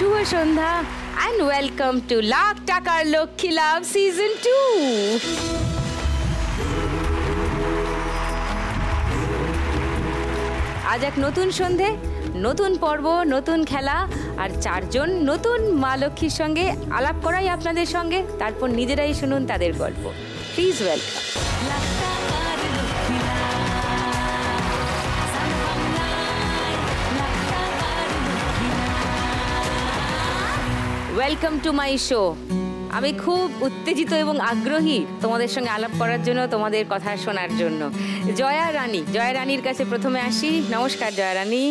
Shubho Sandhya and welcome to lakh টাকার লক্ষ্মী লাভ season 2। আজ এক নতুন সন্ধে, নতুন পর্ব, নতুন খেলা আর চারজন নতুন মা লক্ষ্মীর সঙ্গে আলাপ করাই আপনাদের সঙ্গে, তারপর নিজেরাই শুনুন তাদের গল্প। Please welcome. Welcome to my show. আমি খুব উত্তেজিত এবং আগ্রহী তোমাদের সঙ্গে আলাপ করার জন্য, তোমাদের কথা শোনার জন্য। জয়া রানীর কাছে প্রথমে আসি। নমস্কার জয়া রানী।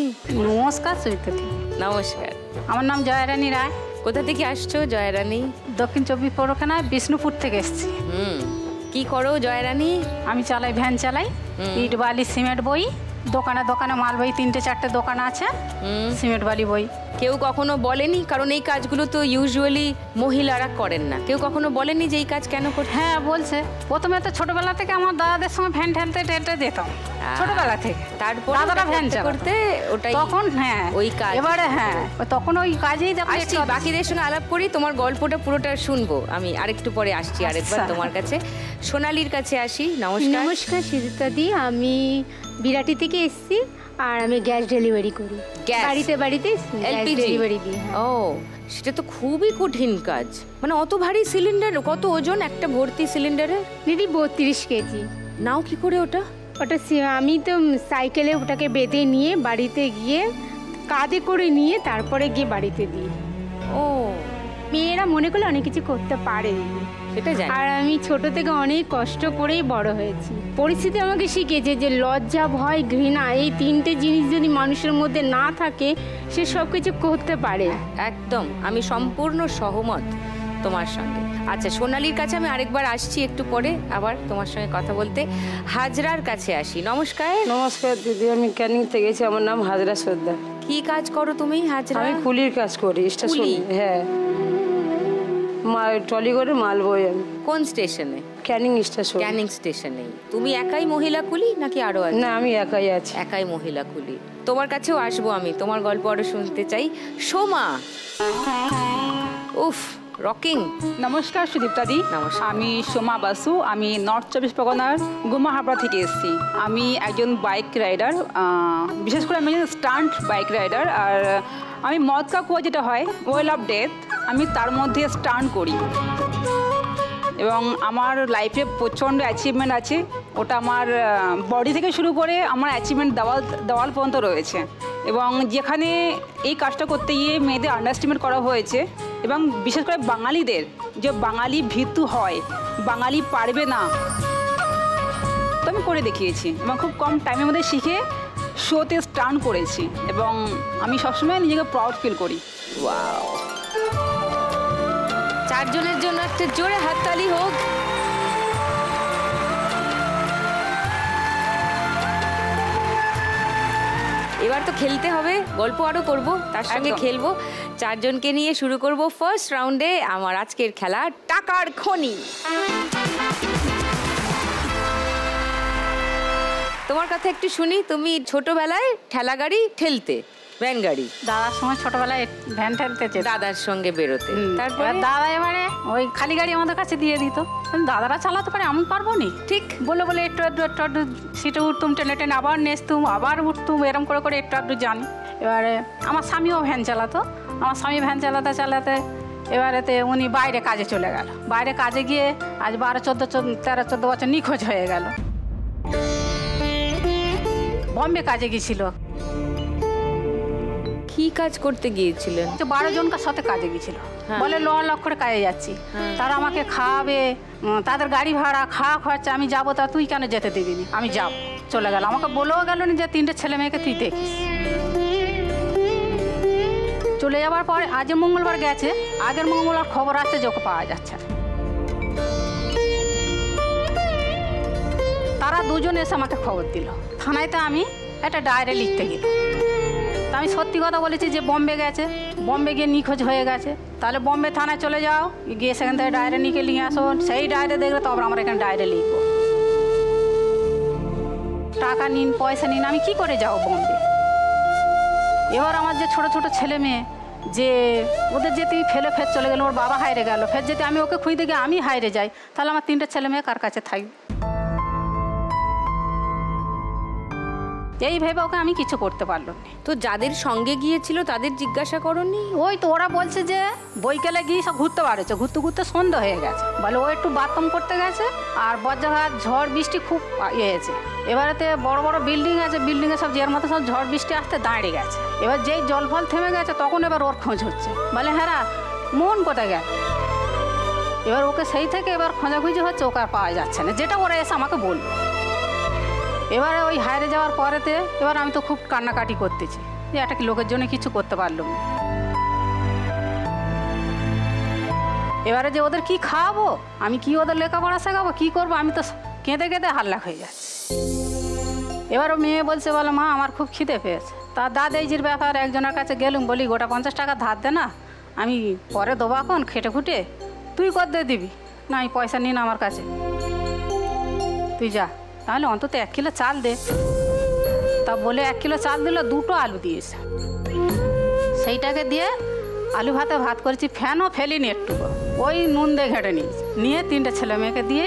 নমস্কার সুজিতাদি। নমস্কার। আমার নাম জয়া রানী রায়। কোথা থেকে আসছো জয়া রানী? দক্ষিণ চব্বিশ পরগনায় বিষ্ণুপুর থেকে এসেছি। কি করো জয়া রানী? আমি চালাই, ভ্যান চালাই, ইট বালি সিমেন্ট বই, দোকানে দোকানে মাল বই, 3-4টে দোকান আছে, সিমেন্ট বালি বই। কেউ কখনো বলেনি, কারণ এই কাজগুলো তো ইউজুয়ালি মহিলারা করেন না, কেউ কখনো বলেনি যে এই কাজ কেন করতে? হ্যাঁ বলছে। প্রথমে তো ছোটবেলা থেকে আমার দাদাদের সঙ্গে ভ্যান ঠেলতে যেতাম ছোটবেলা থেকে। তারপর দাদারা ভ্যান করতে ওটাই তখন হ্যাঁ ওই কাজ। এবারে হ্যাঁ তখন ওই কাজেই আসছি, বাকিদের সঙ্গে আলাপ করি, তোমার গল্পটা পুরোটা শুনবো আমি আরেকটু পরে আসছি আরেকবার তোমার কাছে। সোনালির কাছে আসি। নমস্কার। নমস্কার সুজিতাদি, আমি বিরাটি থেকে এসেছি আর আমি গ্যাস ডেলিভারি করি। বাড়িতে এলপিজি ডেলিভারি দিই। ও, সেটা তো খুবই কঠিন কাজ। মানে অত ভারী সিলিন্ডার, কত ওজন একটা ভর্তি সিলিন্ডারে? দিদি 32 কেজি। নাও কি করে ওটা? আমি তো সাইকেলে ওটাকে বেঁধে নিয়ে বাড়িতে গিয়ে কাঁধে করে নিয়ে তারপরে গিয়ে বাড়িতে দিই। ও, মেয়েরা মনে করলে অনেক কিছু করতে পারে, সেটা জানি। আর আমি ছোট থেকে অনেক কষ্ট করেই বড় হয়েছি। পরিস্থিতি আমাকে শিখিয়েছে যে লজ্জা, ভয়, ঘৃণা, এই 3টে জিনিস যদি মানুষের মধ্যে না থাকে সে সব কিছু করতে পারে। একদম, আমি সম্পূর্ণ সহমত তোমার সঙ্গে। আচ্ছা, সোনালির কাছে আমি আরেকবার আসছি একটু পরে আবার তোমার সঙ্গে কথা বলতে। হাজরার কাছে আসি। নমস্কার। নমস্কার দিদি, আমি ক্যানিং থেকে গেছি। আমার নাম হাজরা সর্দার। কি কাজ করো তুমি হাজরা? আমি কুলির কাজ করি স্টেশন। হ্যাঁ, ট্রলি করে মাল বই আমি। কোন স্টেশনে? ক্যানিং স্টেশন। ক্যানিং স্টেশনে। তুমি একাই মহিলা কুলি নাকি আরো আছে? না, আমি একাই আছি। একাই মহিলা কুলি। তোমার কাছেও আসবো আমি, তোমার গল্প আরো শুনতে চাই। সোমা। উফ, রকিং। নমস্কার সুদীপ্তাদি। নমস্কার। আমি সোমা বাসু। আমি নর্থ চব্বিশ পরগনার গুমাহাবড়া থেকে এসেছি। আমি একজন বাইক রাইডার, বিশেষ করে আমি একজন স্টান্ট বাইক রাইডার। আর আমি মদ কা কুয়া যেটা হয়, ওয়েল অফ ডেথ, আমি তার মধ্যে স্টান্ট করি। এবং আমার লাইফে প্রচণ্ড অ্যাচিভমেন্ট আছে। ওটা আমার বডি থেকে শুরু করে আমার অ্যাচিভমেন্ট দেওয়াল পর্যন্ত রয়েছে। এবং যেখানে এই কাজটা করতে গিয়ে মেয়েদের আন্ডারস্টিমেট করা হয়েছে, এবং বিশেষ করে বাঙালিদের, যে বাঙালি ভীতু হয়, বাঙালি পারবে না, তো আমি করে দেখিয়েছি এবং খুব কম টাইমের মধ্যে শিখে শোতে স্টান্ট করেছি। এবং আমি সবসময় নিজেকে প্রাউড ফিল করি। ওয়াও, চারজনের জন্য একটা জোরে হাততালি হোক। এবার তো খেলতে হবে, গল্প আরো করব, তার সঙ্গে খেলবো। চারজনকে নিয়ে শুরু করব ফার্স্ট রাউন্ডে আমার আজকের খেলা টাকার খনি। তোমার কথা একটু শুনি। তুমি ছোটবেলায় ঠেলা গাড়ি ঠেলতে, ভ্যান গাড়ি? দাদার সময় ছোটবেলায় ভ্যান ঠেলতে দাদার সঙ্গে বেরোতে। তারপর দাদা এবারে ওই খালি গাড়ি আমাদের কাছে দিয়ে দিত। দাদারা চালাতে পারে, আমি পারবো নি। ঠিক বলে বলে একটু সিটে উঠতুম, টেনে টেনে আবার নেচতুম, আবার উঠতুম, এরম করে করে একটু জানি। এবারে আমার স্বামীও ভ্যান চালাতো। আমার স্বামী ভ্যান চালাতে এবারেতে উনি বাইরে কাজে চলে গেল। বাইরে কাজে গিয়ে আজ 13-14 বছর নিখোঁজ হয়ে গেল। বম্বে কাজে গিয়েছিল। কি কাজ করতে গিয়েছিলেন? 12 জনকার সাথে কাজে গিয়েছিল। বলে লক করে কাজে যাচ্ছি, তারা আমাকে খাওয়াবে, তাদের গাড়ি ভাড়া, খাওয়া খরচা, আমি যাবো, তা তুই কেন যেতে দিবি? আমি যাব। চলে গেল। আমাকে বলেও গেল না যে 3টে ছেলে মেয়েকে তুই দেখিস। চলে যাওয়ার পরে আজ মঙ্গলবার গেছে, আগের মঙ্গলবার খবর আসছে যে ওকে পাওয়া যাচ্ছে। তারা দুজন এসে আমাকে খবর দিল। থানায় আমি একটা ডায়েরি লিখতে গেলাম। তা আমি সত্যি কথা বলেছি যে বম্বে গেছে, বম্বে গিয়ে নিখোঁজ হয়ে গেছে। তাহলে বম্বে থানায় চলে যাও, গিয়ে সেখান থেকে ডায়েরি নিয়ে আসো। সেই ডায়েরি দেখলে তবে আমরা এখানে ডায়েরি লিখবো। টাকা নিন, পয়সা নিন, আমি কি করে যাবো বম্বে? এবার আমার যে ছোট ছোট ছেলে মেয়ে, যে ওদের যদি ফেলে ফের চলে গেল, ওর বাবা হাইরে গেল, ফের যদি আমি ওকে খুঁজতে গিয়ে আমি হাইরে যাই, তাহলে আমার 3টে ছেলে মেয়ে কার কাছে থাকবে? এই ভেবে ওকে আমি কিছু করতে পারলাম না। তো যাদের সঙ্গে গিয়েছিল তাদের জিজ্ঞাসা করনি? ওই তো ওরা বলছে যে বৈকালে গিয়ে সব ঘুরতে পারেছে, ঘুরতে ঘুরতে সন্ধ্যা হয়ে গেছে, বলে ও একটু বাথরুম করতে গেছে আর বজ্রঘাত ঝড় বৃষ্টি খুব হয়েছে। এবারেতে বড় বড় বিল্ডিং আছে, বিল্ডিংয়ে সব যের মতো সব ঝড় বৃষ্টি আসতে দাঁড়িয়ে গেছে। এবার যেই জল ফল থেমে গেছে তখন এবার ওর খোঁজ হচ্ছে, বলে হ্যাঁ মোহন কোথায় গেল? এবার ওকে সেই থেকে এবার খোঁজাখুঁজি হচ্ছে, ওকে আর পাওয়া যাচ্ছে না, যেটা ওরা এসে আমাকে বলল। এবারে ওই হাইরে যাওয়ার পরেতে এবার আমি তো খুব কান্নাকাটি করতেছি যে একটা কি লোকের জন্য কিছু করতে পারলাম না। এবারে যে ওদের কি খাওয়াবো, আমি কি ওদের লেখাপড়া শেখাবো, কি করবো, আমি তো কেঁদে কেঁদে হাল্লা হয়ে যাচ্ছি। এবার ও মেয়ে বলছে, বলো মা আমার খুব খিদে পেয়েছে। তার দাদাইজির ব্যাপার একজনের কাছে গেলুম, বলি গোটা 50 টাকা ধার দে না, আমি পরে দেবো এখন খেটে খুঁটে, তুই কত দিয়ে দিবি? না আমি পয়সা নিন আমার কাছে, তুই যা, তাহলে অন্তত 1 কিলো চাল দে। তা বলে 1 কিলো চাল দিল, 2টো আলু দিয়েছে, সেইটাকে দিয়ে আলু ভাতে ভাত করেছি, ফ্যানও ফেলিনি একটু, ওই নুন দিয়ে ঘেঁটে নিয়েছি, নিয়ে 3টে ছেলে মেয়েকে দিয়ে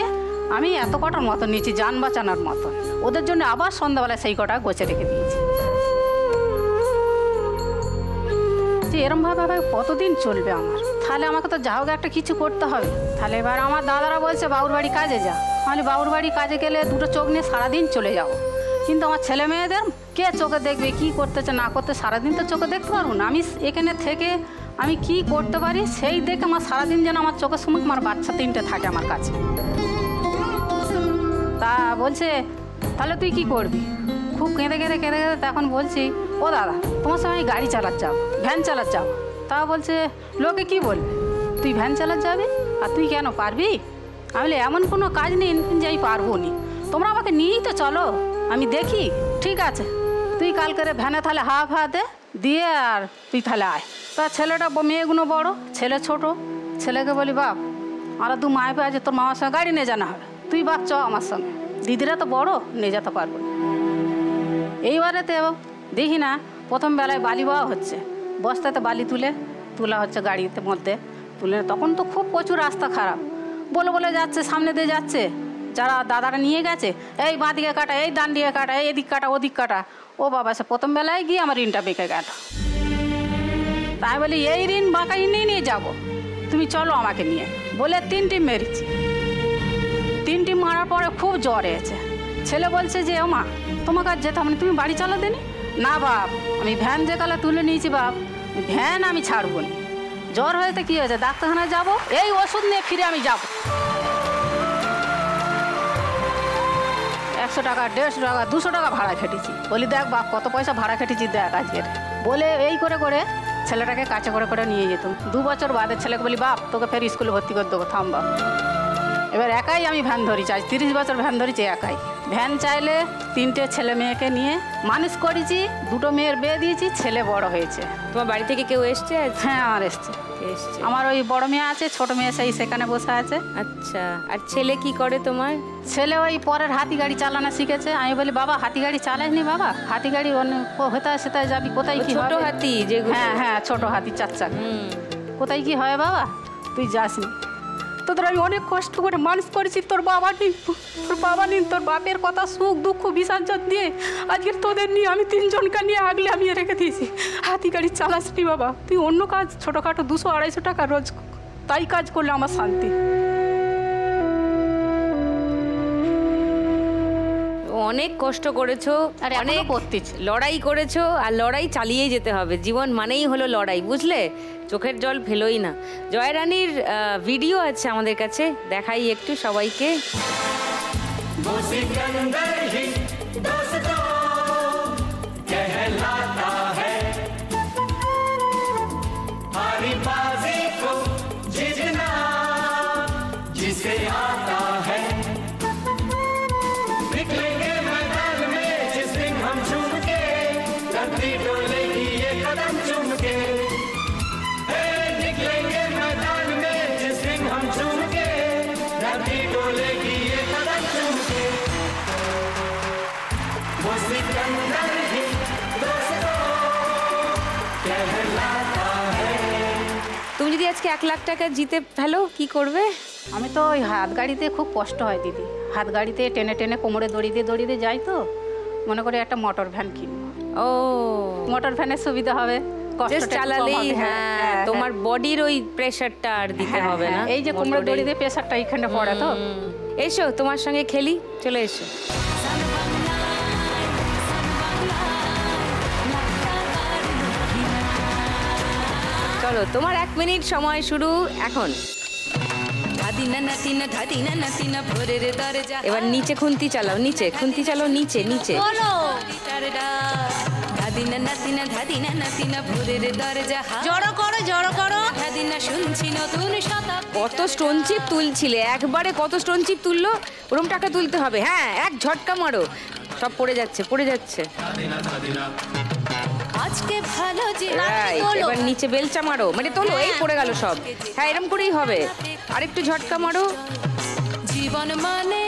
আমি এত কটার মতো নিয়েছি, যান বাঁচানোর মতো। ওদের জন্য আবার সন্ধ্যাবেলায় সেই কটা গোছে রেখে দিয়েছি। যে এরমভাবে কতদিন চলবে আমার? তাহলে আমাকে তো যা হোক একটা কিছু করতে হবে। তাহলে এবার আমার দাদারা বলছে বাবুর বাড়ি কাজে যা। তাহলে বাবুর বাড়ি কাজে গেলে 2টো চোখ নিয়ে সারাদিন চলে যাবো, কিন্তু আমার ছেলে মেয়েদের কে চোখে দেখবে, কি করতেছে না করতে, সারাদিন তো চোখে দেখতে পারবো না। আমি এখানে থেকে আমি কি করতে পারি সেই দেখে আমার সারাদিন যেন আমার চোখের সময় আমার বাচ্চা 3টে থাকে আমার কাছে। তা বলছে তাহলে তুই কি করবি? খুব কেঁদে কেঁদে কেঁদে কেঁদে তখন বলছি, ও দাদা তোমার সঙ্গে আমি গাড়ি চালাতে যাবো, ভ্যান চালাতে যাবো। তা বলছে লোকে কি বলবে, তুই ভ্যান চালাতে যাবি আর তুই কেন পারবি? আমি বলি এমন কোনো কাজ নেই যে আমি পারবো নি, তোমরা আমাকে নিয়েই তো চলো, আমি দেখি। ঠিক আছে তুই কাল করে ভ্যানে তাহলে হাফ হাতে দিয়ে আর তুই তাহলে আয়। তা ছেলেটা মেয়েগুলো বড়, ছেলে ছোট। ছেলেকে বলি বাপ আমরা 2 মায়ে পেয়ে আছে, তোর মামার সঙ্গে গাড়ি নিয়ে জানা হবে, তুই বাপ চ আমার সঙ্গে, দিদিরা তো বড় নিয়ে যেতে পারবো। এইবারেতে দেখি না প্রথম বেলায় বালি বাওয়া হচ্ছে, বস্তাতে বালি তোলা হচ্ছে গাড়িতে মধ্যে তুলে, তখন তো খুব প্রচুর রাস্তা খারাপ, বলে যাচ্ছে, সামনে দিয়ে যাচ্ছে যারা দাদারা নিয়ে গেছে, এই বাঁ দিকে কাটা, এই ডান দিকে কাটা, এই এদিক কাটা ওদিক কাটা। ও বাবা সে প্রথম বেলায় গিয়ে আমার ঋণটা বেঁকে গেল। তাই বলি এই ঋণ বাঁকা নিয়ে যাবো, তুমি চলো আমাকে নিয়ে, বলে 3 টিম মেরেছি। 3 টিম মারার পরে খুব জ্বর এসেছে। ছেলে বলছে যে ও মা তোমাকে আর যেতাম না, তুমি বাড়ি চালাতে নি? না বাপ আমি ভ্যান যে কালে তুলে নিয়েছি বাপ, ভ্যান আমি ছাড়বো না, জ্বর হয়েছে কি হয়েছে ডাক্তারখানায় যাবো, এই ওষুধ নিয়ে ফিরে আমি যাবো। 100 টাকা 150 টাকা 200 টাকা ভাড়া খেটেছি। বলি দেখ বাপ কত পয়সা ভাড়া খেটেছি দেখ আজকের, বলে এই করে করে ছেলেটাকে কাছে করে নিয়ে যেতাম। 2 বছর বাদে ছেলেকে বলি বাপ তোকে ফের স্কুলে ভর্তি করে দেবো, থাম বাপ। এবার একাই আমি ভ্যান ধরেছি, আজ 30 বছর ভ্যান ধরেছি একাই। ভ্যান চাইলে 3টে ছেলে মেয়েকে নিয়ে মানুষ করেছি, 2টো মেয়ের বিয়ে দিয়েছি, ছেলে বড় হয়েছে। তোমার বাড়ি থেকে কেউ এসছে? হ্যাঁ আমার এসছে। আমার ওই বড় মেয়ে আছে, ছোট মেয়ে সেখানে বসে আছে। আচ্ছা আর ছেলে কি করে তোমার? ছেলে ওই পরের হাতি গাড়ি চালানো শিখেছে। আমি বলি বাবা হাতি গাড়ি চালাসনি বাবা, হাতি গাড়ি হেতায় সেতায় যাবি, কোথায় কি ছোট হাতি যেগুলো? হ্যাঁ ছোট হাতি 4 চাকা, কোথায় কি হয় বাবা তুই যাসনি। তোদের আমি অনেক কষ্ট করে মানুষ করেছি, তোর বাবা নেই, তোর বাপের কথা সুখ দুঃখ বিসর্জন দিয়ে আজকের তোদের নিয়ে আমি 3 জনকে নিয়ে আগলে আমি রেখে দিয়েছি। হাতি গাড়ি চালাসনি বাবা, তুই অন্য কাজ ছোটোখাটো 200-250 টাকা রোজ, তাই কাজ করলে আমার শান্তি। অনেক কষ্ট করেছো, অনেক লড়াই করেছো, আর লড়াই চালিয়ে যেতে হবে। জীবন মানেই হলো লড়াই, বুঝলে? চোখের জল ফেলোই না। জয় রানীর ভিডিও আছে আমাদের কাছে, দেখাই একটু সবাইকে। सिकंदर ही दोस्तों कहलाता है। যদি আজকে 1 লাখ টাকা জিতে ফেলো কি করবে? আমি তো ওই হাত গাড়িতে খুব কষ্ট হয় দিদি, হাত গাড়িতে টেনে টেনে কোমরে দড়ি দিয়ে যাই, তো মনে করে একটা মোটর ভ্যান কিনবো। ও, মোটর ভ্যানের সুবিধা হবে, জাস্ট চালালেই, হ্যাঁ তোমার বডির ওই প্রেসারটা আর দিতে হবে না। এই যে কোমরে দড়ি দিয়ে প্রেসারটা এখানে পড়ে তো। এসো তোমার সঙ্গে খেলি, চলে এসো। চলো তোমার 1 মিনিট সময় শুরু এখন। এবার নিচে খুন্তি চালাও, নিচে খুন্তি চালাও, নিচে নিচে। কত স্টোন চিপ তুলছিলে একবারে, কত স্টোন চিপ তুললো, ওরম টাকা তুলতে হবে। হ্যাঁ, এক ঝটকা মারো, সব পড়ে যাচ্ছে পড়ে যাচ্ছে। আজকে ভালো যে এবার নিচে বেলচা মারো, মানে তোলো, এই পড়ে গেল সব। হ্যাঁ, এরকম করেই হবে, আরেকটু ঝটকা মারো। জীবন মানে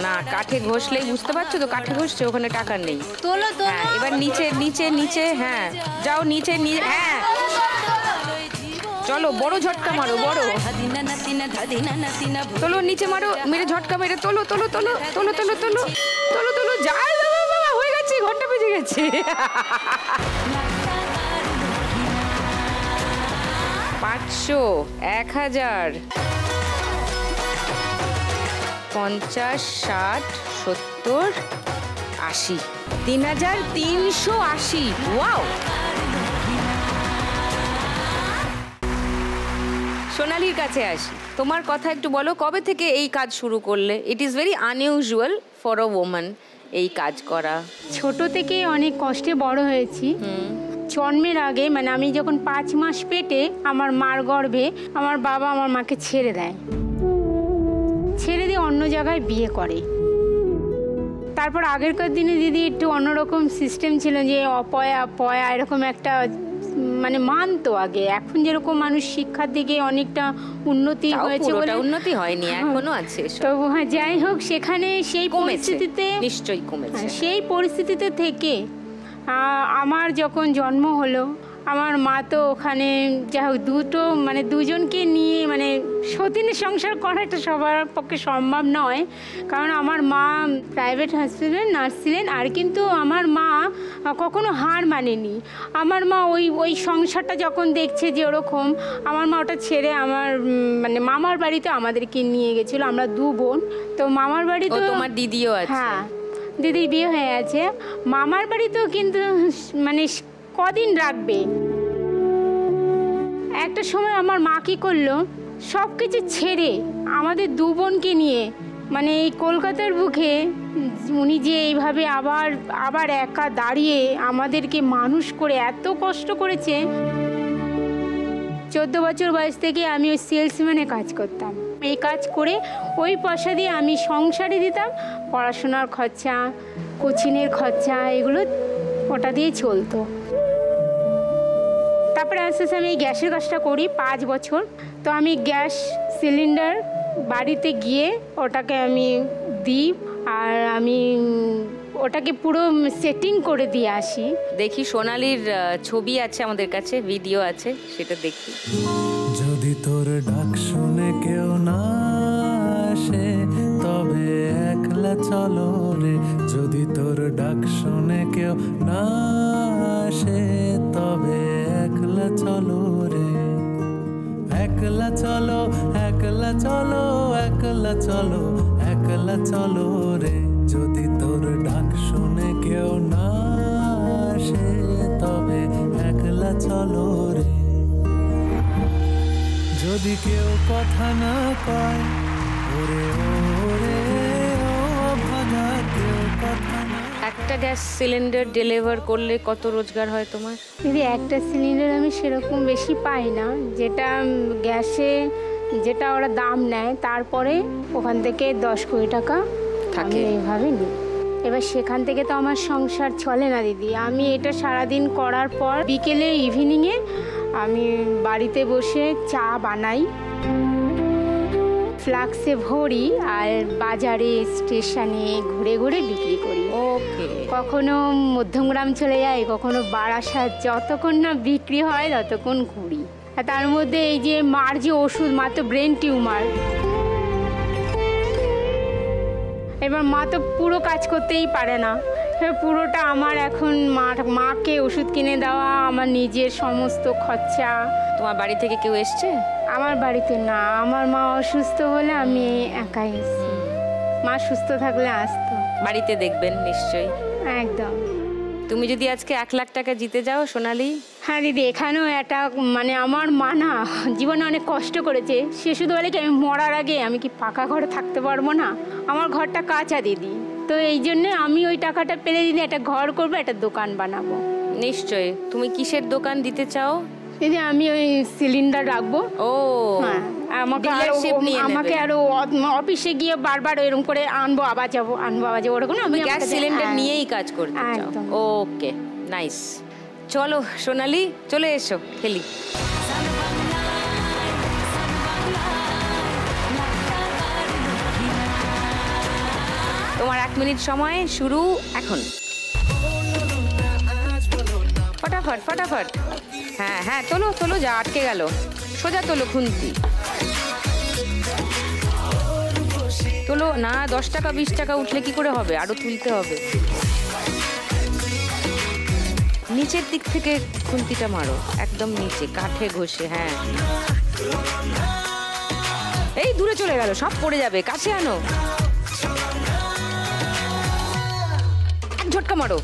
না, কাঠে ঘষলেই বুঝতে পারছো তো, কাঠে ঘষছে, ওখানে টাকা নেই। তোলো তো। হ্যাঁ, এবার নিচে নিচে নিচে, হ্যাঁ যাও নিচে, হ্যাঁ চলো, বড় ঝটকা মারো, বড় তোলো, নিচে মারো, মেরে ঝটকা মেরে তোলো তোলো তোলো তোলো তোলো তোলো তোলো তোলো, যাই বাবা, হয়ে গেছে, ঘন্টা বেজে গেছে। 500, 1000, 50, 60, 70, 80, 3380। ওয়াও, সোনালির কাছে আসি, তোমার কথা একটু বলো, কবে থেকে এই কাজ শুরু করলে? It is very unusual for a woman এই কাজ করা। ছোট থেকে অনেক কষ্টে বড় হয়েছি। জন্মের আগে, মানে আমি যখন 5 মাস পেটে আমার মার গর্ভে, আমার বাবা আমার মাকে ছেড়ে দেয়, ছেড়ে দিয়ে অন্য জায়গায় বিয়ে করে। তারপর আগেরকার দিনে দিদি একটু অন্যরকম সিস্টেম ছিল, যে অপয়া পয়া এরকম একটা মানে মানতো আগে। এখন যেরকম মানুষ শিক্ষার দিকে অনেকটা উন্নতি হয়েছে, উন্নতি হয়নি, এখনো আছে। তো হ্যাঁ, যাই হোক, সেখানে সেই পরিস্থিতিতে নিশ্চয়ই কমেছে। সেই পরিস্থিতিতে থেকে আমার যখন জন্ম হলো, আমার মা তো ওখানে যা হোক দুজনকে নিয়ে মানে সতীনের সংসার করা একটা সবার পক্ষে সম্ভব নয়, কারণ আমার মা প্রাইভেট হসপিটালে নার্স ছিলেন। আর কিন্তু আমার মা কখনো হার মানেনি। আমার মা ওই সংসারটা যখন দেখছে যে ওরকম, আমার মা ওটা ছেড়ে আমার মানে মামার বাড়িতে আমাদেরকে নিয়ে গেছিলো। আমরা 2 বোন, তো মামার বাড়িতে তোমার দিদিও আছে? হ্যাঁ, দিদির বিয়ে হয়ে আছে। মামার বাড়িতেও কিন্তু মানে কদিন রাখবে। একটা সময় আমার মা কী করলো, সব কিছু ছেড়ে আমাদের 2 বোনকে নিয়ে, মানে এই কলকাতার বুকে উনি যে এইভাবে আবার একা দাঁড়িয়ে আমাদেরকে মানুষ করে এত কষ্ট করেছে। 14 বছর বয়স থেকে আমি ওই সেলসম্যানে কাজ করতাম। এই কাজ করে ওই পয়সা দিয়ে আমি সংসারে দিতাম, পড়াশোনার খরচা, কোচিংয়ের খরচা, এগুলো ওটা দিয়ে চলতো। তারপরে আস্তে আস্তে আমি এই গ্যাসের কাজটা করি 5 বছর। তো আমি গ্যাস সিলিন্ডার বাড়িতে গিয়ে ওটাকে আমি দিই, আর আমি ওটাকে পুরো সেটিং করে দিয়ে আসি। দেখি সোনালির ছবি আছে আমাদের কাছে, ভিডিও আছে, সেটা দেখি। যদি তোর ডাক শুনে কেউ না আসে, তবে একলা চলো রে। যদি তোর ডাক শুনে কেউ না আসে, তবে একলা চলো রে। একলা চলো, একলা চলো, একলা চলো, একলা চলো রে। যদি তোর ডাক শুনে কেউ না আসে, তবে একলা চলো রে। যদি কেউ কথা না কয়, ওরে ওরে ও ভাগা, কেউ কথা না। একটা গ্যাস সিলিন্ডার ডেলিভার করলে কত রোজগার হয় তোমার? দিদি, একটা সিলিন্ডার আমি সেরকম বেশি পাই না, যেটা গ্যাসে যেটা ওরা দাম নেয়, তারপরে ওখান থেকে 10-20 টাকা থাকে, এইভাবে নিই। এবার সেখান থেকে তো আমার সংসার চলে না দিদি। আমি এটা সারাদিন করার পর বিকেলে ইভিনিংয়ে আমি বাড়িতে বসে চা বানাই, ফ্লাক্সে ভরি, আর বাজারে স্টেশনে ঘুরে ঘুরে বিক্রি করি। ওকে। কখনো মধ্যমগ্রাম চলে যাই, কখনো বারাসাত, যতক্ষণ না বিক্রি হয় ততক্ষণ ঘুরি। আর তার মধ্যে এই যে মার যে ওষুধ, মা তো ব্রেন টিউমার, এবার মা তো পুরো কাজ করতেই পারে না, পুরোটা আমার এখন মাকে ওষুধ কিনে দেওয়া, আমার নিজের সমস্ত খরচা। তোমার বাড়ি থেকে কেউ এসছে? আমার বাড়িতে না, আমার মা অসুস্থ বলে আমি একাই এসেছি, মা সুস্থ থাকলে আসতো। বাড়িতে দেখবেন নিশ্চয়ই। একদম। তুমি যদি আজকে 1 লাখ টাকা জিতে যাও সোনালি? হ্যাঁ দিদি, এখানেও একটা মানে আমার মা না জীবনে অনেক কষ্ট করেছে, সে শুধু বলে কি আমি মরার আগে আমি কি পাকা ঘরে থাকতে পারবো না, আমার ঘরটা কাঁচা দিদি, তো এই জন্য আমি ওই টাকাটা পেলে দিদি একটা ঘর করবো, একটা দোকান বানাবো। নিশ্চয়ই। তুমি কিসের দোকান দিতে চাও? দিদি আমি ওই সিলিন্ডার রাখবো। ও হ্যাঁ, আমাকে আরো অফিসে গিয়ে বারবার এরকম করে আনবো আবার যাবো, ওরকম আমি গ্যাস সিলিন্ডার নিয়েই কাজ করতে চাও? ওকে, নাইস। চলো সোনালি, চলে এসো, খেলি। তোমার 1 মিনিট সময় শুরু এখন। ফটাফট ফটাফট। হ্যাঁ হ্যাঁ, তোলো তোলো, যা আটকে গেল, সোজা তোলো খুন্তি। তোলো না, 10 টাকা 20 টাকা উঠলে কি করে হবে, আরো তুলতে হবে। নিচের দিক থেকে খুন্তিটা মারো, একদম নিচে কাঠে ঘষে। হ্যাঁ, এই দূরে চলে গেল, সব পড়ে যাবে, কাছে আনো। এক ঝটকা মারো,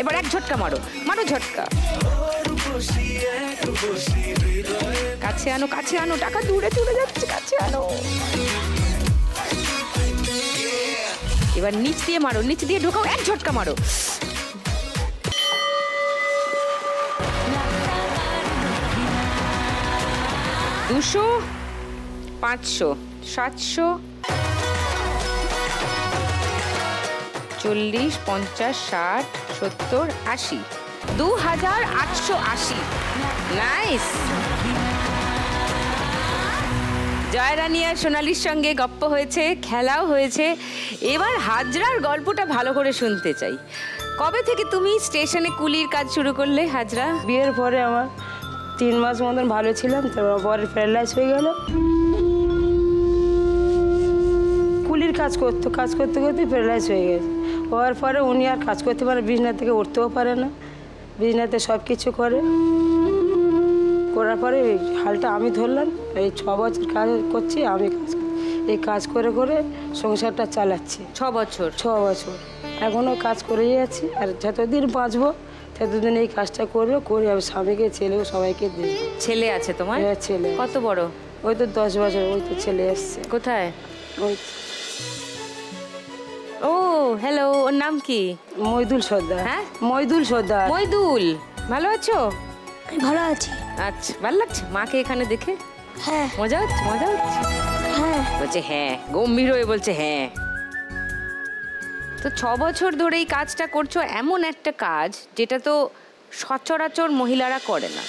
এবার এক ঝটকা মারো, মারো ঝটকা। কাছে আনো, কাছে আনো, টাকা দূরে চলে যাচ্ছে, কাছে আনো। এবার নিচ দিয়ে মারো, নিচ দিয়ে ঢোকাও, এক ঝটকা মারো। 200, 500, 700, 40, 50, 60, 70, 80, 2880। নাইস। জয়রানী আর সোনালির সঙ্গে গপ্প হয়েছে, খেলাও হয়েছে। এবার হাজরার গল্পটা ভালো করে শুনতে চাই। কবে থেকে তুমি স্টেশনে কুলির কাজ শুরু করলে হাজরা? বিয়ের পরে আমার 3 মাস মতন ভালো ছিলাম, তারপরে প্যারালাইজ হয়ে গেল। কুলির কাজ করতে করতে প্যারালাইজ হয়ে গেছে। হওয়ার পরে উনি আর কাজ করতে পারে, বিছনা থেকে উঠতেও পারে না, বিছনাতে সব কিছু করার পরে এই হালটা আমি ধরলাম। এই 6 বছর কাজ করছি আমি, এই কাজ করে করে সংসারটা চালাচ্ছি। 6 বছর? 6 বছর এখনও কাজ করেই যাচ্ছি। আর যতদিন বাঁচবো ততদিন এই কাজটা করবো, করে আমি স্বামীকে ছেলেও সবাইকে দেবো। ছেলে আছে তোমার? হ্যাঁ, ছেলে। কত বড়? ওই তো 10 বছর, ওই তো ছেলে এসছে। কোথায়? ওই ও হ্যালো, ওর নাম কি? মইদুল সর্দার। হ্যাঁ, মইদুল সর্দার। মইদুল, ভালো আছো? ভালো আছি। আচ্ছা, ভালো লাগছে মাকে এখানে দেখে? হ্যাঁ। মজা হচ্ছে? মজা হচ্ছে? হ্যাঁ। বলছে হ্যাঁ, গম্ভীর হয়ে বলছে হ্যাঁ। তো 6 বছর ধরে এই কাজটা করছো, এমন একটা কাজ যেটা তো সচরাচর মহিলারা করে না,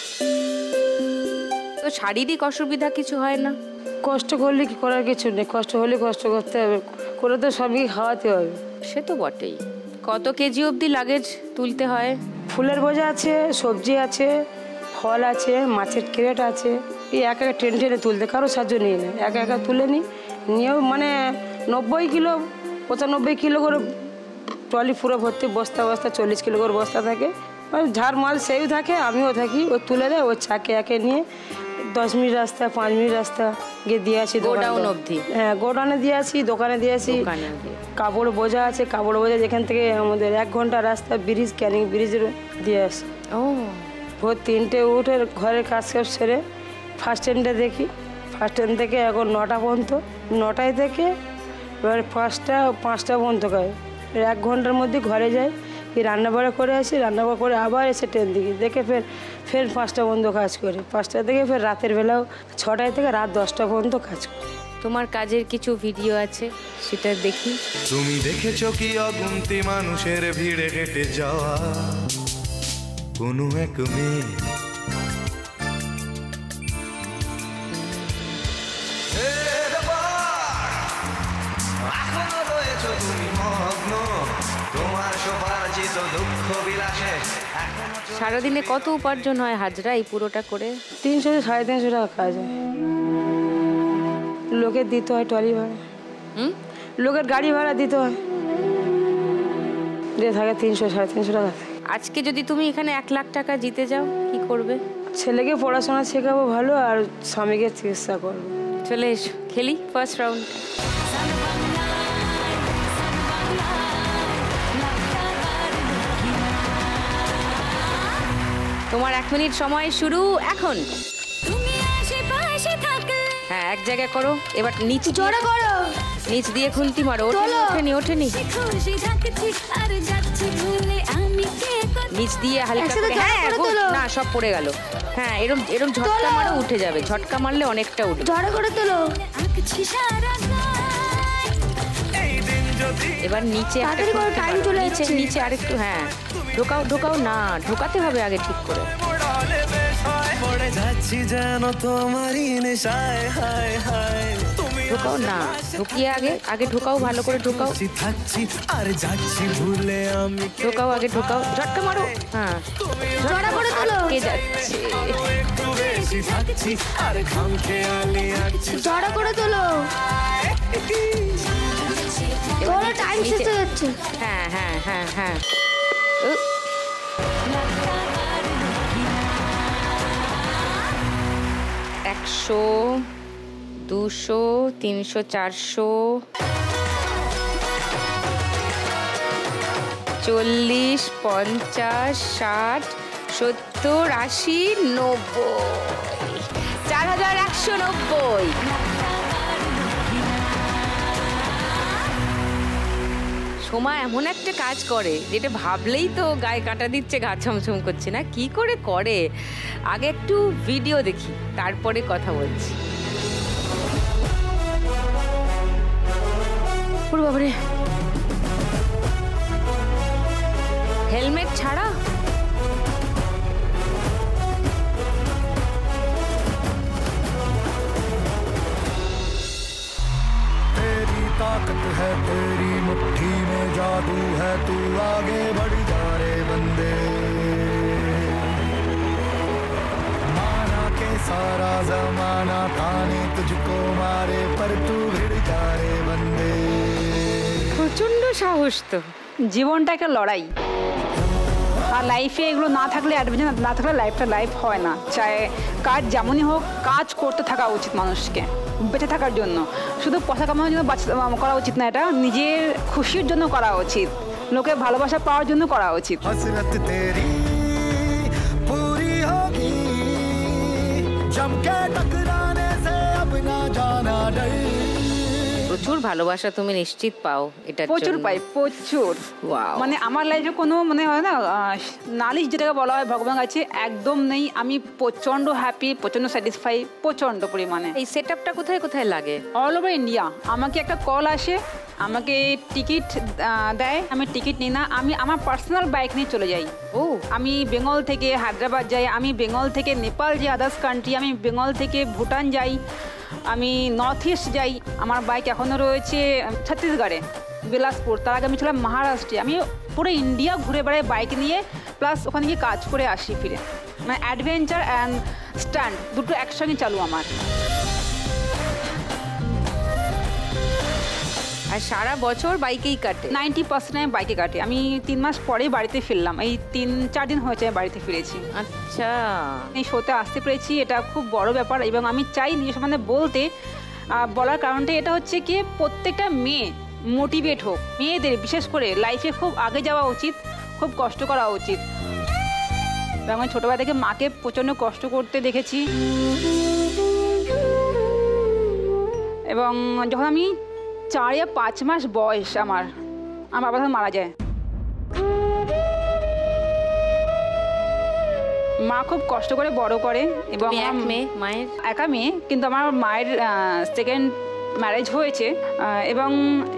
তো শারীরিক অসুবিধা কিছু হয় না? কষ্ট করলে কি করার কিছু নেই, কষ্ট হলে কষ্ট করতে হবে, করে তো সবই খাওয়াতে হবে। সে তো বটেই। কত কেজি অবধি লাগেজ তুলতে হয়? ফুলের বোঝা আছে, সবজি আছে, ফল আছে, মাছের ক্রেট আছে। এই একা টেনে তুলতে কারো সাহায্য নিয়ে নেয়, একা তুলে নিয়েও মানে 90 কিলো 95 কিলো করে ট্রলি পুরো ভর্তি, বস্তা 40 কিলো করে বস্তা থাকে। ঝাড় মাল সেও থাকে, আমিও থাকি। ও তুলে দেয়, ও চাকে একে নিয়ে 10 মিনিট রাস্তা 5 মিনিট রাস্তা গিয়ে দিয়ে আসি গোডাউন অবধি। হ্যাঁ, গোডাউনে দিয়ে আসি, দোকানে দিয়ে আসি। কাপড় বোঝা আছে, কাপড় বোঝা যেখান থেকে আমাদের 1 ঘন্টা রাস্তা, ব্রিজ ক্যানিং ব্রিজের দিয়ে আসি। ও, ভোর 3টে উঠে ঘরের কাজ সব সেরে ফার্স্ট স্ট্যান্ডে দেখি, ফার্স্ট স্ট্যান্ড থেকে এখন 9টা পর্যন্ত, 9টায় থেকে এবার 5টা পর্যন্ত খাই। 1 ঘন্টার মধ্যে ঘরে যাই, রান্নাবাড়া করে আসি, রান্নাবাড়া করে আবার এসে ট্রেন দেখে ফের 5টা পর্যন্ত কাজ করি। 5টা থেকে ফের রাতের বেলাও 6টায় থেকে রাত 10টা পর্যন্ত কাজ করি। তোমার কাজের কিছু ভিডিও আছে, সেটা দেখি। তুমি দেখেছো কি অগুন্তি মানুষের ভিড়ে কেটে যাওয়া কোনো এক মেয়ে, এখনো রয়েছো তুমি মগ্ন সারাদিনে কত উপার্জন হয় হাজরা এই পুরোটা করে? 300 350 টাকা কাজ হয়। লোকের দিতে হয় ট্রলি ভাড়া, লোকের গাড়ি ভাড়া দিতে হয়, যে থাকে 300 350 টাকা। আজকে যদি তুমি এখানে 1 লাখ টাকা জিতে যাও কি করবে? ছেলেকে পড়াশোনা শেখাবো ভালো, আর স্বামীকে চিকিৎসা করবো। চলে এসো খেলি ফার্স্ট রাউন্ড। তোমার 1 মিনিট সময় শুরু এখন। হ্যাঁ, এক জায়গায় করো। এবার নিচ জোরে করো, নিচ দিয়ে খুন্তি মারো। ওঠেনি ওঠেনি, নিচ দিয়ে হালকা করে। হ্যাঁ না, সব পড়ে গেল। হ্যাঁ, এরকম এরকম ঝটকা মারো, উঠে যাবে। ঝটকা মারলে অনেকটা উঠবে। জোরে করে তোলো। এবার নিচে একটা টাইম চলে নিচে যাচ্ছে। নিচে আরেকটু। হ্যাঁ, ঢোকাও ঢোকাও না, ঢোকাতে হবে আগে ঠিক করে। ঢোকাও না, ঢুকিয়ে আগে আগে ঢোকাও, ভালো করে ঢোকাও। ঢোকাও আগে, ঢোকাও, ঝটকা মারো। হ্যাঁ, জোরে করে তোলো। আটকে যাচ্ছে। জোরে করে তোলো। তোলো, টাইম শেষ হয়ে যাচ্ছে। হ্যাঁ হ্যাঁ হ্যাঁ হ্যাঁ। 100 200 300 400 40 50 60 70 80 90 4190। সময় এমন একটা কাজ করে যেটা ভাবলেই তো গায়ে কাঁটা দিচ্ছে, গা ছমছম করছে না। কি করে করে? আগে একটু ভিডিও দেখি, তারপরে কথা বলছি। ওরে বাবারে, হেলমেট ছাড়া? ताकत है तेरी मुट्ठी में, जादू है तू आगे बढ़ जा रे बंदे। माना के सारा जमाना ताने तुझको मारे, पर तू भिड़ जा रे बंदे। প্রচন্ড সাহস তো। জীবনটা একটা লড়াই, আর লাইফে এগুলো না থাকলে, অ্যাডভেঞ্চার না থাকলে লাইফটা লাইফ হয় না। চাই কাজ যেমনই হোক, কাজ করতে থাকা উচিত মানুষকে বেঁচে থাকার জন্য। শুধু পয়সা কামানোর জন্য করা উচিত না, এটা নিজের খুশির জন্য করা উচিত, লোকের ভালোবাসা পাওয়ার জন্য করা উচিত। हसरत तेरी पूरी होगी, जम के टकराने से अब ना जाना डर। প্রচুর ভালোবাসা তুমি নিশ্চিত পাও এটা? প্রচুর পাই, প্রচুর। মানে আমার লাইফে কোনো মানে হয় না নালিশ যেটাকে বলা হয় ভগবান কাছে, একদম নেই। আমি প্রচণ্ড হ্যাপি, প্রচণ্ড স্যাটিসফাই, প্রচণ্ড পরিমাণে। এই সেটআপটা কোথায় কোথায় লাগে? All over India. আমাকে একটা কল আসে, আমাকে টিকিট দেয়, আমি টিকিট নিই না, আমি আমার পার্সোনাল বাইক নিয়ে চলে যাই। ও, আমি বেঙ্গল থেকে হায়দ্রাবাদ যাই, আমি বেঙ্গল থেকে নেপাল যাই, আদার্স কান্ট্রি, আমি বেঙ্গল থেকে ভুটান যাই, আমি নর্থ ইস্ট যাই। আমার বাইক এখনও রয়েছে ছত্তিশগড়ে, বিলাসপুর। তার আগে আমি ছিলাম মহারাষ্ট্রে। আমি পুরো ইন্ডিয়া ঘুরে বেড়াই বাইক নিয়ে, প্লাস ওখানে গিয়ে কাজ করে আসি ফিরে। মানে অ্যাডভেঞ্চার অ্যান্ড স্ট্যান্ড দুটো একসঙ্গে চালু আমার। আর সারা বছর বাইকেই কাটে? 90% আমি বাইকে কাটে। আমি 3 মাস পরেই বাড়িতে ফিরলাম, এই 3-4 দিন হয়েছে আমি বাড়িতে ফিরেছি। আচ্ছা, এই শোতে আসতে পেরেছি, এটা খুব বড় ব্যাপার। এবং আমি চাই নিজের সম্বন্ধে বলার কারণটা এটা হচ্ছে কি, প্রত্যেকটা মেয়ে মোটিভেট হোক। মেয়েদের বিশেষ করে লাইফে খুব আগে যাওয়া উচিত, খুব কষ্ট করা উচিত। এবং আমি ছোটোবেলা থেকে মাকে প্রচণ্ড কষ্ট করতে দেখেছি। এবং যখন আমি 4 या 5 মাস বয়স, আমার বাবা তখন মারা যায়। মা খুব কষ্ট করে বড় করে। এবং মায়ের একা মেয়ে, কিন্তু আমার মায়ের সেকেন্ড ম্যারেজ হয়েছে। এবং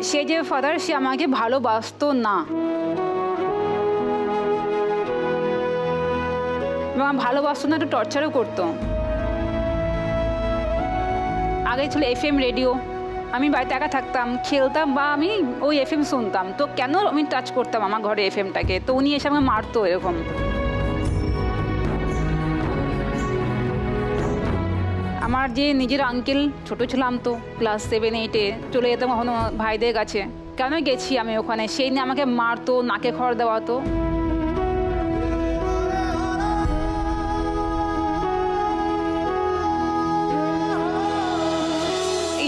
সে যে ফাদার, সে আমাকে ভালোবাসতো না। এবং ভালোবাসতো না, একটু টর্চারও করতো। আগে ছিল FM রেডিও, আমি বাড়িতে একা থাকতাম, খেলতাম বা আমি ওই FM শুনতাম, তো কেন আমি টাচ করতাম আমার ঘরে FMটাকে, তো উনি এসে আমাকে মারতো এরকম। আমার যে নিজের আঙ্কেল, ছোট ছিলাম তো ক্লাস 7-8-এ, চলে যেতাম কখনো ভাইদের কাছে, কেন গেছি আমি ওখানে, সেই নিয়ে আমাকে মারতো, নাকে খড় দেওয়াতো।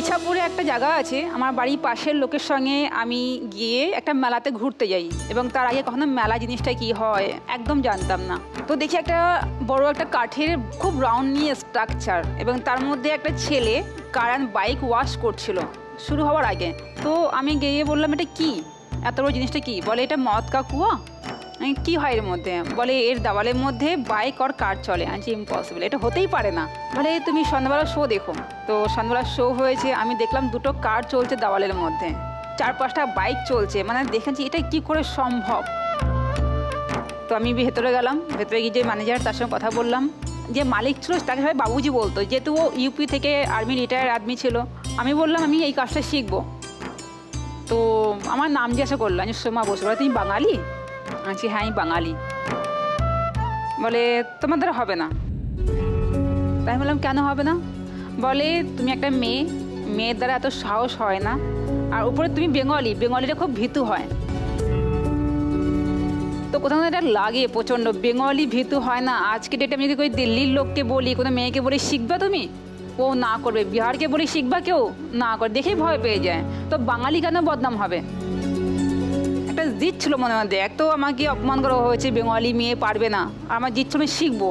ইছাপুরে একটা জায়গা আছে, আমার বাড়ির পাশের লোকের সঙ্গে আমি গিয়ে একটা মেলাতে ঘুরতে যাই, এবং তার আগে কখনো মেলা জিনিসটা কি হয় একদম জানতাম না। তো দেখি একটা বড় একটা কাঠের খুব রাউন্ড নিয়ে স্ট্রাকচার, এবং তার মধ্যে একটা ছেলে কার অ্যান্ড বাইক ওয়াশ করছিল শুরু হওয়ার আগে। তো আমি গিয়ে বললাম এটা কি, এত বড় জিনিসটা কি? বলে এটা মদ কা কুয়া। কি হয় এর মধ্যে? বলে এর দেওয়ালের মধ্যে বাইক আর কার চলে। আনছি ইম্পসিবল, এটা হতেই পারে না। বলে তুমি সন্ধ্যাবেলা শো দেখো। তো সন্ধ্যাবেলা শো হয়েছে, আমি দেখলাম দুটো কার চলছে দেওয়ালের মধ্যে, 4-5টা বাইক চলছে, মানে দেখেছি এটা কি করে সম্ভব। তো আমি ভেতরে গেলাম, ভেতরে গিয়ে যে ম্যানেজার তার সঙ্গে কথা বললাম, যে মালিক ছিল তাকে সবাই বাবুজি বলতো, যেহেতু ও ইউপি থেকে আর্মি রিটায়ার্ড আদমি ছিল। আমি বললাম আমি এই কাজটা শিখবো। তো আমার নাম জিজ্ঞাসা করলো, আমি সোমা বসু। বলে তুমি বাঙালি? আছি হ্যাঁ আমি বাঙালি। বলে তোমার দ্বারা হবে না। তাই বললাম কেন হবে না? বলে তুমি একটা মেয়ের দ্বারা এত সাহস হয় না, আর উপরে তুমি বেঙ্গলিরা খুব ভীতু হয়। তো কোথাও এটা লাগে প্রচণ্ড, বেঙ্গলি ভীতু হয় না। আজকে ডেটে আমি যদি কোনো দিল্লির লোককে বলি, কোনো মেয়েকে বলি শিখবা তুমি, ও না করবে। বিহারকে বলি শিখবা, কেউ না করে, দেখেই ভয় পেয়ে যায়। তো বাঙালি কেন বদনাম হবে? একটা জিদ ছিল মনে মধ্যে, এক তো আমাকে অপমান করা হয়েছে, বেঙ্গলি মেয়ে পারবে না, আর আমার জিদ ছিল আমি শিখবো।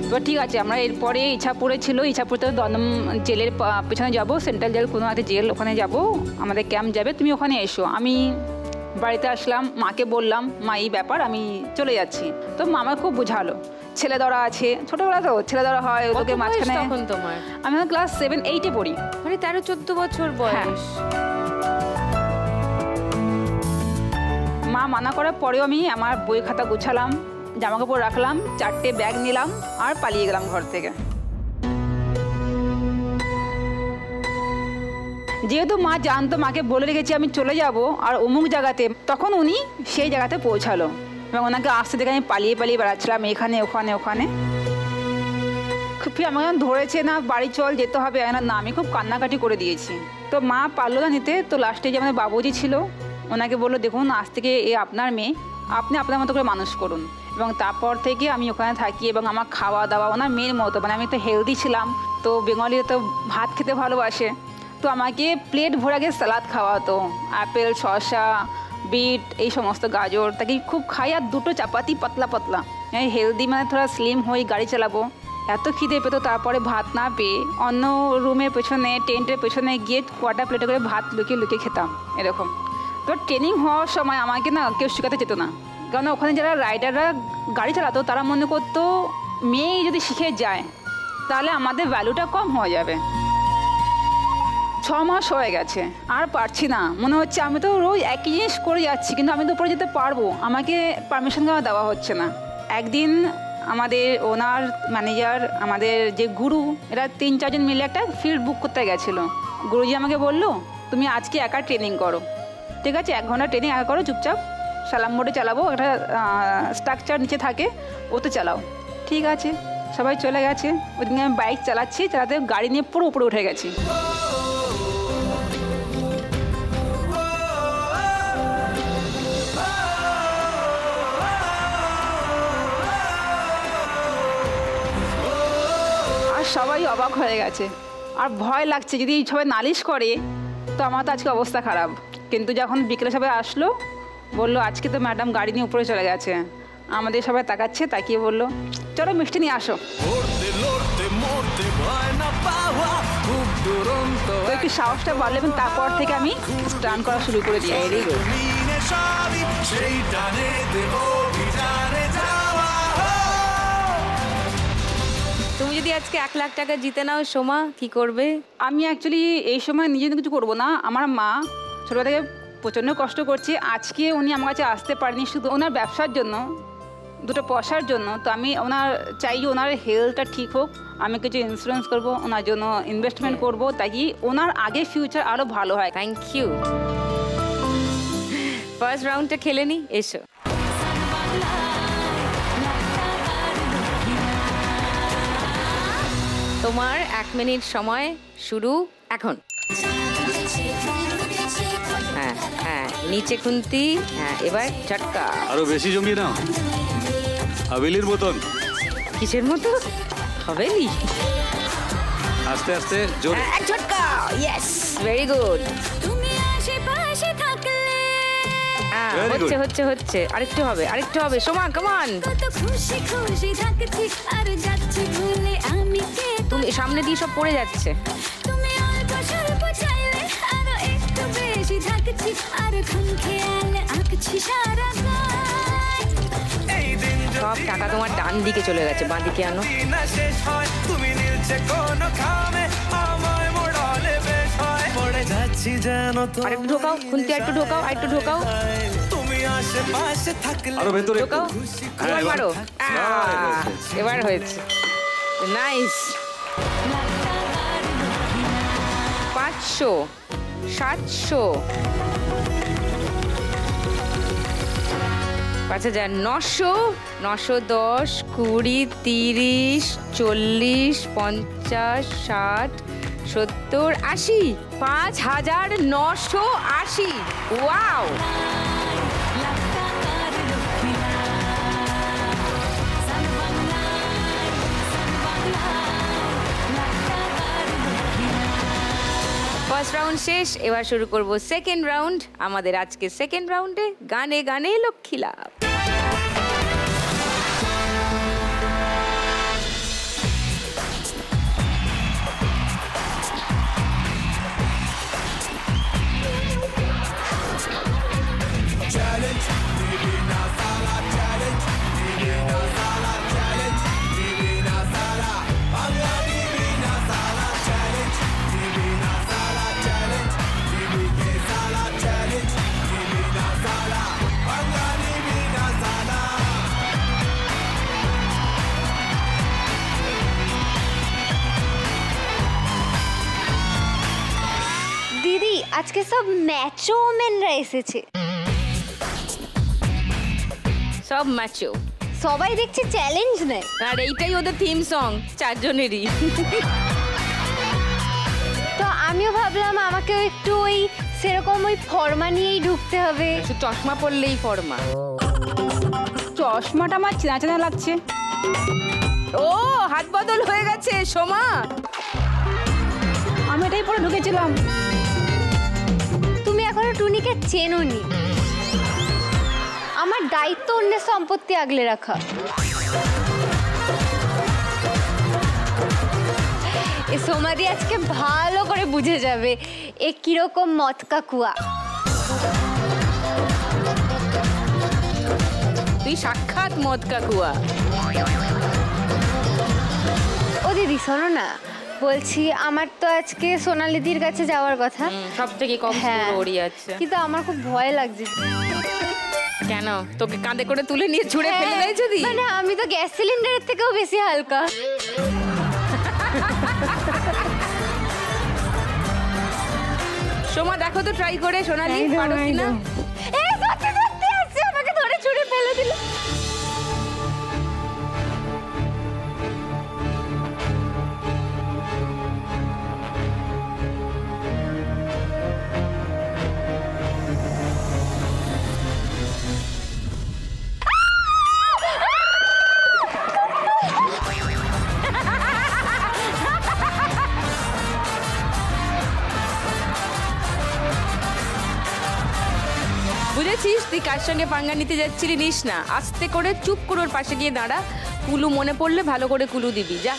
তো ঠিক আছে, আমরা এরপরে ইছাপুরে ছিল, ইছাপুরতে দমদম জেলের পেছনে যাব, সেন্ট্রাল জেল কোনো একটা জেল, ওখানে যাব, আমাদের ক্যাম্প যাবে, তুমি ওখানে এসো। আমি বাড়িতে আসলাম, মাকে বললাম মা এই ব্যাপার, আমি চলে যাচ্ছি। তো মামা খুব বোঝালো, ছেলে ধরা আছে, ছোটবেলা তো ছেলে ধরা হয়, ওকে মাঝখানে। তোমার? আমি ক্লাস 7-8-এ পড়ি, মানে 13-14 বছর বয়স। মা মানা করার পরেও আমি আমার বই খাতা গুছালাম, জামা কাপড় রাখলাম, 4টে ব্যাগ নিলাম আর পালিয়ে গেলাম ঘর থেকে। যেহেতু মা জানতো, মাকে বলে রেখেছি আমি চলে যাব আর অমুক জায়গাতে, তখন উনি সেই জায়গাতে পৌঁছালো, এবং ওনাকে আসতে দেখে আমি পালিয়ে বেড়াচ্ছিলাম এখানে ওখানে। খুব আমাকে ধরেছে না, বাড়ি চল যেতে হবে না, আমি খুব কান্নাকাটি করে দিয়েছি। তো মা পারলো না নিতে। তো লাস্টে যে আমাদের বাবুজি ছিল, ওনাকে বললো দেখুন আজ থেকে এ আপনার মেয়ে, আপনি আপনার মতো করে মানুষ করুন। এবং তারপর থেকে আমি ওখানে থাকি, এবং আমার খাওয়া দাওয়া ওনার মেয়ের মতো, মানে আমি তো হেলদি ছিলাম, তো বেঙ্গলিরা তো ভাত খেতে ভালোবাসে, তো আমাকে প্লেট ভরাকে সালাদ খাওয়াতো, অ্যাপেল, শসা, বিট, এই সমস্ত গাজর, তাকে খুব খাই, আর 2টো চাপাতি পাতলা। হেলদি, মানে থোড়া স্লিম হয়ে গাড়ি চালাবো। এত খিদে পেতো, তারপরে ভাত না পেয়ে অন্য রুমের পেছনে, টেন্টের পেছনে গিয়ে কোয়ার্টার প্লেটে করে ভাত লুকিয়ে খেতাম এরকম। তো ট্রেনিং হওয়ার সময় আমাকে না কেউ শেখাতে যেত না, কারণ ওখানে যারা রাইডাররা গাড়ি চালাতো তারা মনে করতো মেয়ে যদি শিখে যায় তাহলে আমাদের ভ্যালুটা কম হয়ে যাবে। 6 মাস হয়ে গেছে, আর পারছি না, মনে হচ্ছে আমি তো রোজ একই জিনিস করে যাচ্ছি, কিন্তু আমি তো উপরে যেতে পারবো, আমাকে পারমিশন দেওয়া হচ্ছে না। একদিন আমাদের ওনার ম্যানেজার, আমাদের যে গুরু, এরা 3-4 জন মিলে একটা ফিল্ড বুক করতে গেছিলো। গুরুজি আমাকে বললো তুমি আজকে একা ট্রেনিং করো, ঠিক আছে, 1 ঘন্টা ট্রেনিং একা করো, চুপচাপ সালাম মোডে চালাবো, একটা স্ট্রাকচার নিচে থাকে, ওতে চালাও। ঠিক আছে, সবাই চলে গেছে। ওইদিকে আমি বাইক চালাতে গাড়ি নিয়ে পুরো উপরে উঠে গেছি। আর সবাই অবাক হয়ে গেছে, আর ভয় লাগছে, যদি সবাই নালিশ করে তো আমার তো আজকে অবস্থা খারাপ। কিন্তু যখন বিকেলে সবাই আসলো, বললো আজকে তো ম্যাডাম গাড়ি নিয়ে উপরে চলে গেছে, আমাদের সবাই তাকাচ্ছে, তাকিয়ে বললো চলো মিষ্টি নিয়ে আসো। তো একটু সাহসটা বাড়লো, এবং তারপর থেকে আমি স্টান করা শুরু করে দিই। তুমি যদি আজকে 1 লাখ টাকা জিতে নাও সোমা, কি করবে? আমি অ্যাকচুয়ালি এই সময় নিজে কিছু করবো না। আমার মা ছোটবেলা থেকে প্রচণ্ড কষ্ট করছে, আজকে উনি আমার কাছে আসতে পারেনি শুধু ওনার ব্যবসার জন্য, দুটো পয়সার জন্য। তো আমি ওনার চাই যে ওনার হেলথটা ঠিক হোক, আমি কিছু ইন্স্যুরেন্স করব, ওনার জন্য ইনভেস্টমেন্ট করব, তাই ওনার আগে ফিউচার আরও ভালো হয়। Thank you. ফার্স্ট রাউন্ডটা খেলে নি, এসো। তোমার 1 মিনিট সময় শুরু এখন। হ্যাঁ হ্যাঁ, নিচে খুন্তি, হ্যাঁ এবার ঝটকা। আরো বেশি জমিয়ে নাও, হাভেলির মতন। কিসের মতো? হাভেলি। আস্তে আস্তে জোরে। এক ঝটকা, ইয়েস, ভেরি গুড। হচ্ছে হচ্ছে হচ্ছে, আরেকটু হবে, আরেকটু হবে। Soma, come on. তুমি সামনে দিয়ে সব পড়ে যাচ্ছে। সব টাকা তোমার ডান দিকে চলে গেছে, বাঁ দিকে আনো। আরেকটু ঢোকাও, খুন্তি আরেকটু ঢোকাও, আরেকটু ঢোকাও, আরো ভেতরে ঢোকাও। এবার মারো। এবার হয়েছে, নাইস। 500, 700, 5000, 900, 910, 20, 30, 40, 50, 60, 70, 80, 5980। ওয়াও! ফার্স্ট রাউন্ড শেষ, এবার শুরু করব সেকেন্ড রাউন্ড। আমাদের আজকে সেকেন্ড রাউন্ডে গানে গানে লক্ষ্মী লাভ। দিদি, আজকে সব ম্যাচো মেনরা এসেছে। সব ম্যাচো, সবাই দেখছি চ্যালেঞ্জ নেয়। আর এইটাই ওদের থিম সং, চারজনেরই। তো আমিও ভাবলাম আমাকেও একটু ওই সেরকম ওই ফর্মা নিয়েই ঢুকতে হবে। চশমা পরলেই ফর্মা। চশমাটা আমার চেনা চেনা লাগছে। ও, হাত বদল হয়ে গেছে সোমা। আমি এটাই পরে ঢুকেছিলাম। তুমি এখনো টুনিকে চেনোনি। আমার দায়িত্ব অন্যের সম্পত্তি আগলে রাখা। এ সোমাদি আজকে ভালো করে বুঝে যাবে এ কিরকম মতকা কুয়া। তুই সাক্ষাৎ মদ কাকুয়া। ও দিদি শোনো না, বলছি আমার তো আজকে সোনালিদির কাছে যাওয়ার কথা। সব থেকে কম হ্যাঁ, ওরই আছে। কিন্তু আমার খুব ভয় লাগছে। কেন? তোকে কাঁধে করে তুলে নিয়ে ছুঁড়ে ফেলে দেয় যদি? মানে আমি তো গ্যাস সিলিন্ডারের থেকেও বেশি হালকা। সোমা দেখো তো ট্রাই করে, সোনালি পারো কিনা। এই সত্যি সত্যি আসছে, আমাকে ধরে ছুঁড়ে ফেলে দিল। বুঝেছিস তুই কার সঙ্গে পাঙ্গা নিতে যাচ্ছিলি? নিস না, আস্তে করে চুপ করে ওর পাশে গিয়ে দাঁড়া। কুলু মনে পড়লে ভালো করে কুলু দিবি, যা।